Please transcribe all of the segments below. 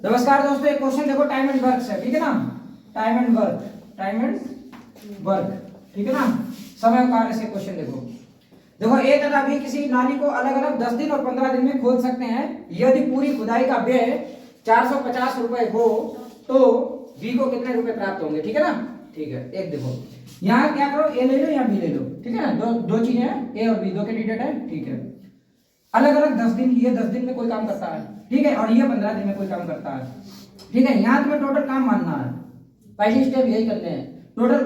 नमस्कार दोस्तों, एक क्वेश्चन देखो टाइम एंड वर्क से, ठीक है ना। टाइम एंड वर्क, ठीक है ना। समय और कार्य से क्वेश्चन देखो ए तथा बी किसी नाली को अलग अलग 10 दिन और 15 दिन में खोद सकते हैं। यदि पूरी खुदाई का व्यय 450 रुपए हो तो बी को कितने रुपए प्राप्त होंगे, ठीक है ना। ठीक है, एक देखो यहाँ क्या करो, ए ले लो या बी ले लो, ठीक है ना। दो चीजें हैं, ए और बी, दो कैंडिडेट है, ठीक है। अलग अलग 10 दिन, ये 10 दिन में कोई काम करता है, ठीक है, और ये 15 दिन में कोई काम करता है, ठीक है। यहाँ तुम्हें टोटल काम मानना है, पहली स्टेप यही करते हैं। टोटल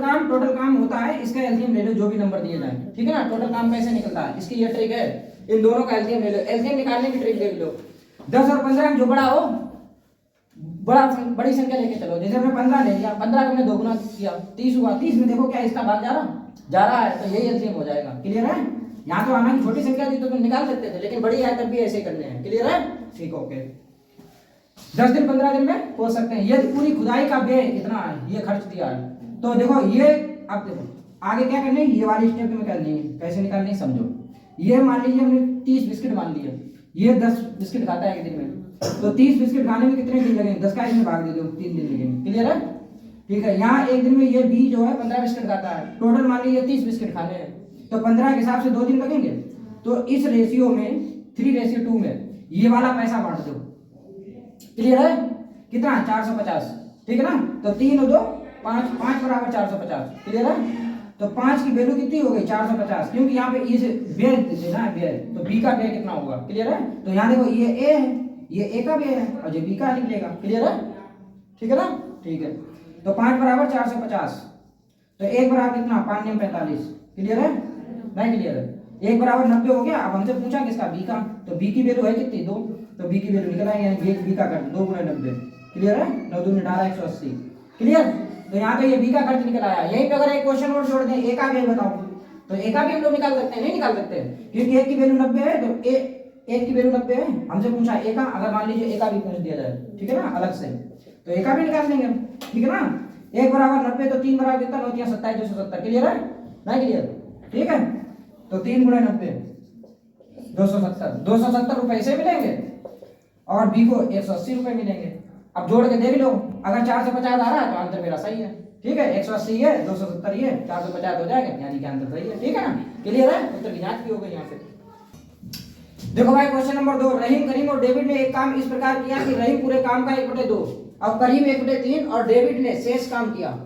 काम होता है, इसका एलसीएम ले लो जो भी नंबर दिए जाए, ठीक है ना। टोटल काम कैसे निकलता है, इसकी ये ट्रिक है, इन दोनों का एलसीएम ले लो। एलसीएम निकालने की ट्रिक देख लो, 10 और 15 में जो बड़ा हो, बड़ी संख्या लेके चलो। जैसे हमने 15 ले लिया, 15 को हमने दोगुना किया, 30 हुआ। 30 में देखो क्या इसका भाग जा रहा है, तो यही एलसीएम हो जाएगा। क्लियर है। यहाँ तो हालांकि छोटी संख्या थी तो तुम निकाल सकते थे, लेकिन बड़ी है तब भी ऐसे करने हैं। क्लियर है, ठीक, ओके। 10 दिन 15 दिन में हो सकते हैं। यदि पूरी खुदाई का व्यय इतना है, ये खर्च दिया है, तो देखो ये, अब देखो आगे क्या करने, ये वाली स्टेप में करनी है। कैसे निकालनी है समझो। ये मान लीजिए हमने 30 बिस्किट मान लिया, ये 10 बिस्किट खाता है एक दिन में, तो 30 बिस्किट खाने में कितने दिन लगेंगे, 10 का इसमें भाग दे दो, 3 दिन लगेंगे। क्लियर है, ठीक है। यहाँ एक दिन में ये बी जो है 15 बिस्किट खाता है, टोटल मान लीजिए 30 बिस्किट खाने हैं, तो 15 के हिसाब से 2 दिन लगेंगे। तो इस रेशियो में 3:2 में ये वाला पैसा बांट दो। क्लियर है, कितना, 450, ठीक है ना। तो 3 और 2 5, 5 बराबर 450। क्लियर है, तो 5 की वैल्यू कितनी हो गई, 450, क्योंकि यहाँ पे ये व्यय देना है, व्यय, तो बी का व्यय कितना होगा। क्लियर है, तो यहाँ देखो ये ए है, ये ए का व्यय है और ये बी का निकलेगा। क्लियर है, ठीक है ना, ठीक है। तो 5 बराबर 450, तो 1 बराबर कितना, 5 9 45। क्लियर है, नहीं क्लियर है। 1 बराबर 90 हो गया। अब हमसे पूछा किसका, बी का, तो बी की वैल्यू है कितनी, 2, तो बी की वैल्यू निकल आएगी, बी का कर 2 × 90। क्लियर है, 9 दूनी 18 180। क्लियर, तो यहाँ तो ये बी का खर्च निकल आया। यहीं पे अगर एक क्वेश्चन और जोड़ दें, ए का व्यय बताओ, तो ए का भी हम लोग निकाल सकते हैं, नहीं निकाल सकते, क्योंकि एक की वैल्यू 90 है, तो एक की वैल्यू 90 है। हमसे पूछा ए का, अगर मान लीजिए ए का भी पूछ दिया जाए, ठीक है ना, अलग से, तो ए का भी निकाल देंगे, ठीक है ना। 1 बराबर 90, तो 3 बराबर कितना, 9 × 27 270। क्लियर है, नहीं क्लियर, ठीक है। तो 3 × 90 270 रुपए से मिलेंगे और बी को 180 रुपए मिलेंगे। अब जोड़ के देख लो, अगर 450 आ रहा है तो आंसर मेरा सही है, ठीक है। 180 है, 270 ये 450 हो जाएगा, यानी कि आंसर सही है, ठीक है ना। क्लियर है, उत्तर की जांच भी हो गई यहाँ से। देखो भाई क्वेश्चन नंबर 2, रहीम, करीम और डेविड ने एक काम इस प्रकार किया कि रहीम पूरे काम का 1/2, अब करीम 1/3 और डेविड ने शेष काम किया,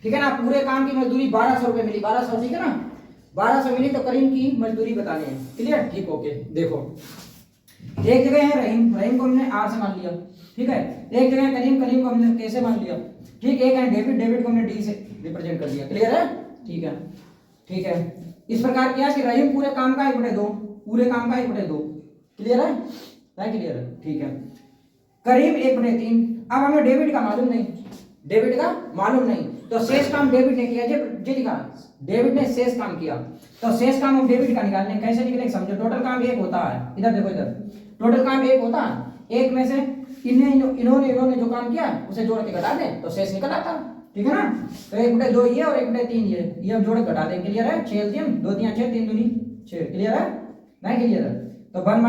ठीक है ना। पूरे काम की मजदूरी 1200 रुपए मिली, 1200, ठीक है ना। 1200 मिली तो करीम की मजदूरी बतानी है। क्लियर, ठीक, ओके। देखो एक जगह है रहीम को हमने आर से मान लिया, ठीक है। एक जगह करीम को हमने कैसे मान लिया, ठीक। एक है डेविड को हमने डी से रिप्रेजेंट कर दिया। क्लियर है, ठीक है, ठीक है। इस प्रकार किया कि रहीम पूरे काम का 1/2, पूरे काम का 1/2। क्लियर है, नहीं क्लियर है, ठीक है। करीम 1/3। अब हमें डेविड का मालूम नहीं, तो शेष काम डेविड ने किया, जी लिखा, डेविड ने शेष काम किया, तो शेष काम हम डेविड का निकालने, कैसे निकलेगा समझो। टोटल काम 1 होता है, इधर देखो, इधर टोटल काम 1 होता है, 1 में से इन्होंने जो काम किया उसे जोड़ के घटा दें तो शेष निकल आता, ठीक है ना। तो 1/2 ये और 1/3 ये हम जोड़ के घटा दें। क्लियर है, 6 एलसीएम, 2 × 6 3 दूनी 6। क्लियर है, नहीं क्लियर है, तो 1 -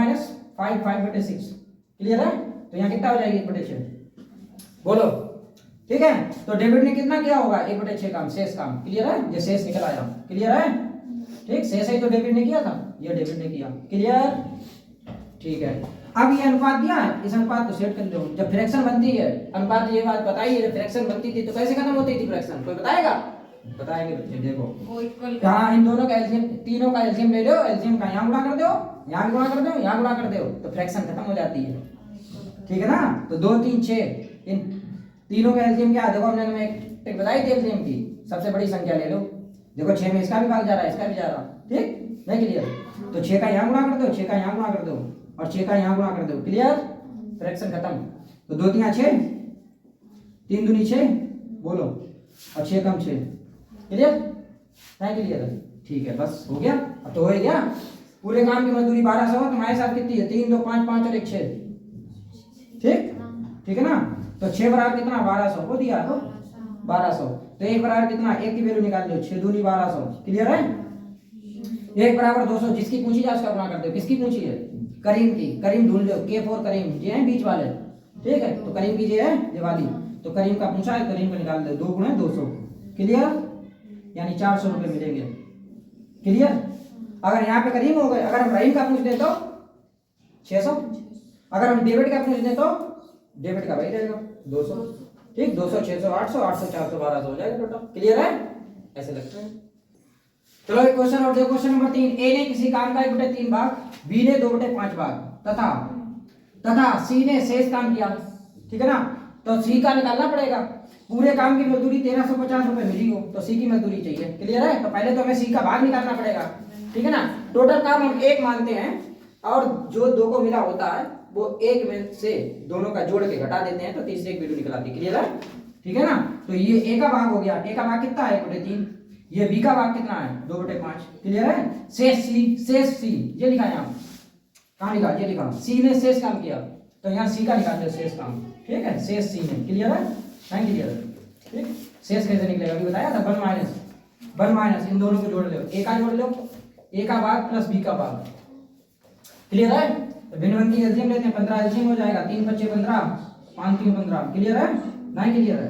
5 5/6। क्लियर है, तो यहाँ कितना हो जाएगी, 1/6, बोलो, ठीक है। तो डेविड ने कितना किया होगा, 1/6 काम, शेष काम। क्लियर है, ये शेष निकल आया। क्लियर है, ठीक, शेष ही तो डेविड ने किया था, ये डेविड ने किया। क्लियर, ठीक है। अब ये अनुपात दिया है, इस अनुपात को सेट कर लो। जब फ्रैक्शन बनती है, अनुपात, ये बात बताइए, जब फ्रैक्शन बनती थी तो कैसे खत्म होती थी फ्रैक्शन, कोई बताएगा, बताएंगे बच्चे। देखो यहाँ इन दोनों का एलसीएम, तीनों का एलसीएम ले लो, एलसीएम का यहाँ गुणा कर दो, यहाँ गुणा कर दो, यहाँ गुणा कर दो, तो फ्रैक्शन खत्म हो जाती है, ठीक है ना। तो 2 3 6, इन तीनों का एलसीएम क्या है, देखो हमने एक ट्रिक बताई थी एलसीएम की, सबसे बड़ी संख्या ले लो। देखो 6 में इसका भी भाग जा रहा है, इसका भी जा रहा, ठीक, नहीं क्लियर। तो 6 का यहाँ गुणा कर दो, 6 का यहाँ गुणा कर दो और 6 का यहाँ गुणा कर दो। क्लियर, फ्रैक्शन खत्म। तो 2 × 6 3 दूनी 6, बोलो, और 6 कम 6। क्लियर, नहीं क्लियर है, ठीक है, बस हो गया। अब तो हो ही गया। पूरे काम की मजदूरी 1200 है, तुम्हारे साथ कितनी है, 3 2 5 5 और 1 6, ठीक, ठीक है ना। तो 6 बराबर कितना, 1200 को दिया, तो 1200, तो 1 बराबर कितना, 1 की वैल्यू निकाल लो, 6 दूनी 1200। क्लियर है, 1 बराबर 200, जिसकी पूछी जाए उसका गुणा कर दो। किसकी पूछी है, करीम की, करीम ढूंढ लो, K4 करीम, ये है बीच वाले, ठीक है, तो करीम की ये है ये वाली, तो करीम का पूछा है, करीम का निकाल दो, 2 गुणे 200, क्लियर, यानी 400 रुपए मिलेंगे, क्लियर। अगर यहाँ पे करीम हो गए, अगर हम रहीम का पूछ दे तो 600, अगर हम डेबिट का पूछ दे तो डेबिट का वही रहेगा 200, ठीक, 200 600 800 800 400 1200 हो जाएगा टोटल, क्लियर है, ऐसे लगता है। चलो एक क्वेश्चन और देखो, क्वेश्चन नंबर 3, ए ने किसी काम का 1/3 भाग, बी ने 2/5 भाग तथा सी ने शेष काम किया, ठीक है ना, तो सी का निकालना पड़ेगा। पूरे काम की मजदूरी 1350 रुपए मिली हो तो सी की मजदूरी चाहिए, क्लियर है। तो पहले तो हमें सी का भाग निकालना पड़ेगा, ठीक है ना। टोटल काम हम 1 मानते हैं और जो 2 को मिला होता है वो 1 में से दोनों का जोड़ के घटा देते हैं तो तीसरी एक वैल्यू निकल आती है, क्लियर है, ठीक है ना। तो ये ए का भाग हो गया, ए का भाग कितना है 1/3, ये बी का भाग कितना है 2/5, क्लियर है। शेष सी ये लिखा है यहाँ, कहाँ लिखा, ये लिखा, सी ने शेष काम किया तो यहाँ सी का निकाल दो शेष काम, ठीक है, शेष सी ने, क्लियर है, नहीं क्लियर है, ठीक। शेष कैसे निकलेगा अभी बताया था, 1 माइनस इन दोनों को जोड़ लो, ए का जोड़ लो, ए का भाग प्लस बी का भाग, क्लियर है। तो भिन्न की एलसीएम लेते हैं, 15 एलसीएम हो जाएगा, 3 × 5 = 15, 5 × 3 = 15, क्लियर है, नहीं क्लियर है,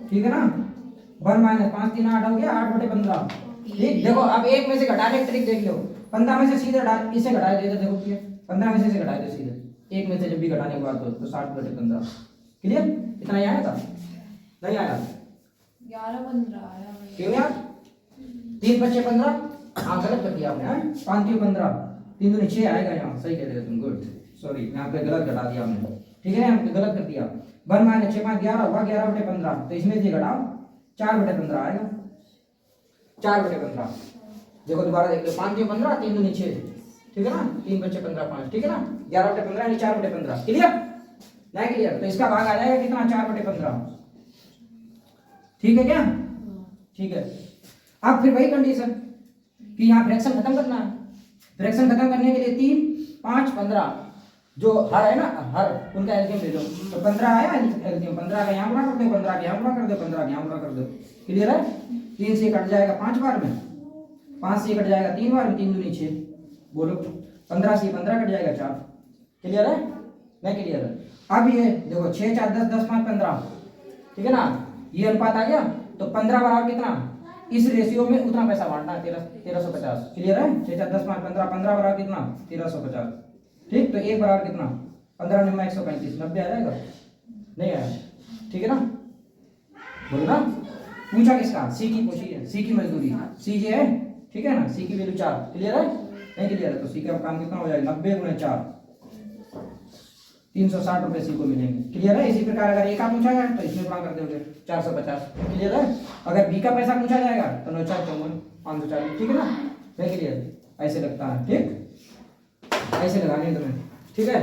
ठीक है ना। 1 माइनस 5 3 8 हो गया, 8/15, ठीक। देखो अब एक में से घटाने की ट्रिक देख लो, 15 में से सीधे घटा, इसे घटा दे, देखो 15 में से इसे घटा दो सीधे, एक में से जब भी घटाने की बात हो तो 60/15, क्लियर। इतना ही आया था, नहीं आया, 11-15 आया क्यों यार, 3 × 5 = 15, हाँ गलत कर दिया आपने, 5 × 3 = 15, 3 दूनी 6 आएगा यहाँ, सही कह रहे हो तुम, गुड, सॉरी यहाँ पे गलत घटा दिया हमने, ठीक है, यहाँ पे गलत कर दिया। 1 माइनस 6 5 11 हुआ, 11/15, तो इसमें से घटाओ 4/15 आएगा, 4/15, देखो दोबारा देख लो, 5 × 3 = 15, 3 दूनी 6, ठीक है ना, 3 × 5 = 15 5, ठीक है ना, 11/15 यानी 4/15, क्लियर, नहीं क्लियर, तो इसका भाग आ जाएगा कितना 4/15, ठीक है क्या, ठीक है। अब फिर वही कंडीशन कि यहाँ फ्रैक्शन खत्म करना है, फ्रैक्शन खत्म करने के लिए 3 5 15 जो हर है ना, हर उनका एलसीएम ले लो, तो 15 आया एलसीएम, 15 का यहाँ गुणा कर दो, 15 का यहाँ गुणा कर दो, 15 का यहाँ गुणा कर दो, क्लियर है। 3 से कट जाएगा 5 बार में, 5 से कट जाएगा 3 बार में, 3 दूनी 6, बोलो 15 से 15 कट जाएगा 4, क्लियर है, नहीं क्लियर है। अब ये देखो 6 4 10 10 5 15, ठीक है ना, ये अनुपात आ गया, तो 15 बराबर कितना, इस रेशियो में उतना पैसा बांटना है, 1350, क्लियर है। 6 4 10 5 15, 15 बराबर कितना 1350, ठीक। तो 1 बराबर कितना 15 9 135, 90 आ जाएगा, नहीं आया, ठीक है ना, बोलो ना। पूछा किसका, सी की पूछी है, सी की मजदूरी, सी ये है, ठीक है ना, सी की वैल्यू 4, क्लियर है, नहीं क्लियर है, तो सी का काम कितना हो जाएगा 90 × 4, 360 रुपए सी को मिलेंगे, क्लियर है। इसी प्रकार अगर ए का पूछा जाए तो इसमें गुणा कर दोगे 450, क्लियर है। अगर बी का पैसा पूछा जाएगा तो 9 4 54 540, ठीक है ना, नहीं क्लियर, ऐसे लगता है, ठीक, ऐसे लगाने तुम्हें, ठीक है।